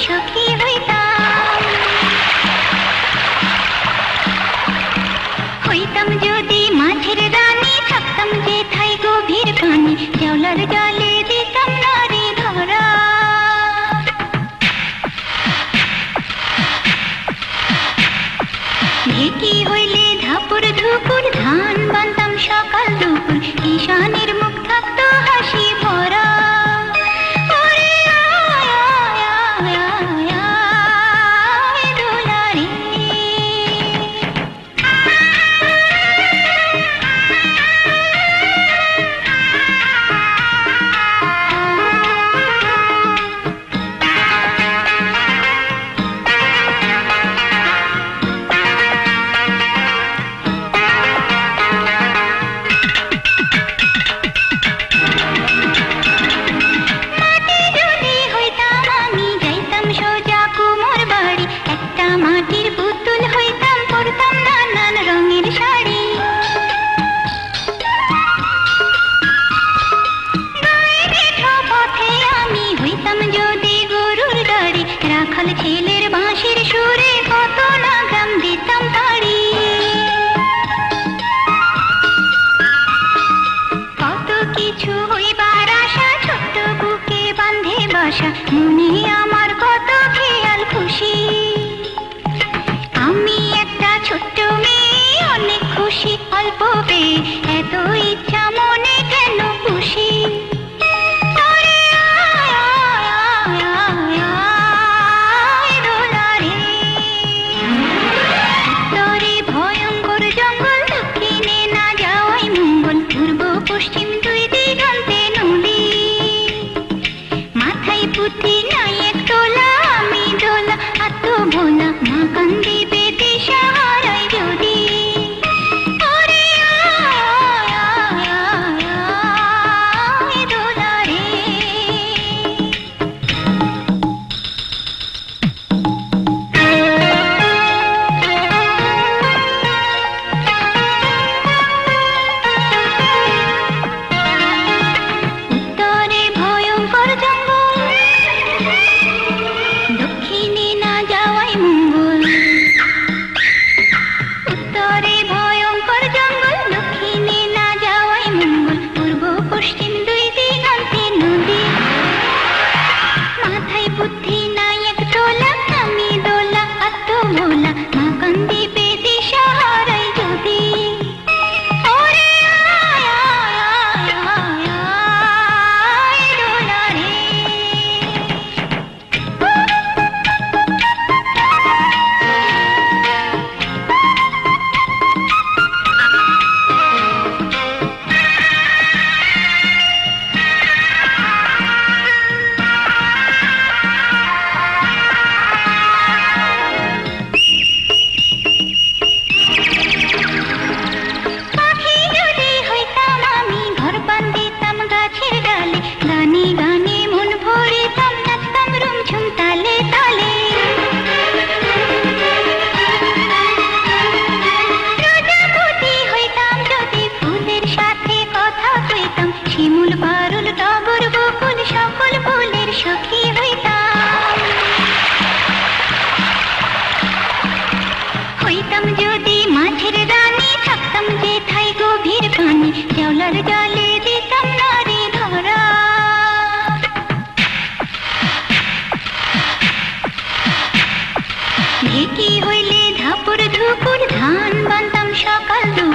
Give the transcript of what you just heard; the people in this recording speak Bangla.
সখী হইতাম। হইতাম যদি মাঝের রানী, থাকতাম যেথায় গভীর পানি, জলার জলে দিতাম নারী ধরা। ঢেকি হইলে ধাপুর ধুপুর, ধান বানতাম সকাল দুপুর, ঈশানের মুখ থাকতো হাসি ভরা। ওরে আয় আয় আয় আয় দুলারে। মাটির পুতুল হইতাম, পরতাম নানান রঙের শাড়ি। পথে আমি হইতাম যদি গরুর গাড়ি, রাখাল ছেলের বাঁশির সুরে কত না গ্রাম দিতাম তাড়ি। কত কিছু হইবার আশা, ছোট্ট বুকে বাঁধে বাসা, মনে আমার কত খেয়াল খুশি। আমি একটা ছোট্ট মেয়ে, অনেক খুশি অল্প পেয়ে, এত ইচ্ছা মনে কেন খুশি। ওরে আয় আয় আয় আয় দোলারে। উত্তরে ভয়ঙ্কর জঙ্গল, দক্ষিণে না যাওয়াই মঙ্গল, পূর্ব পশ্চিম দুই দিগন্তে নদী। মাথায় পুঁথি নাই এক তোলা, আমি দোলা আত্মভোলা, মা কান্দিবে দিশাহারায় যদি। ওরে আয় আয় আয় আয় দোলারে। উত্তরে ভয়ঙ্কর জঙ্গল, দক্ষিণে না যাওয়াই মঙ্গল। উত্তরে ভয়ঙ্কর জঙ্গল, দক্ষিণে না যাওয়াই মঙ্গল, পূর্ব পশ্চিম দুই দিগন্তে নদী। মাথায় বুদ্ধি নাই এক তোলা, আমি দোলা আত্মভোলা, মা কান্দিবে দিশাহারায় যদি। ওরে আয় আয় আয় আয় দোলারে। পাখি যদি হইতাম আমি, ঘর বান্ধিতাম গাছের ডালে, গানে গানে মন ভরিতাম, নাচতাম রুমঝুম তালে তালে। প্রজাপতি হইতাম যদি, ফুলের সাথে কথা কইতাম, শিমুল পারুল টগর বকুল, সকল ফুলের সখী হইতাম। হইতাম যদি মাঝের রানী, থাকতাম যেথায় গভীর পানি, জলার জলে দিতাম নারী ধরা। ঢেকি হইলে ধাপুর ধুপুর, ধান বানতাম সকাল দুপুর,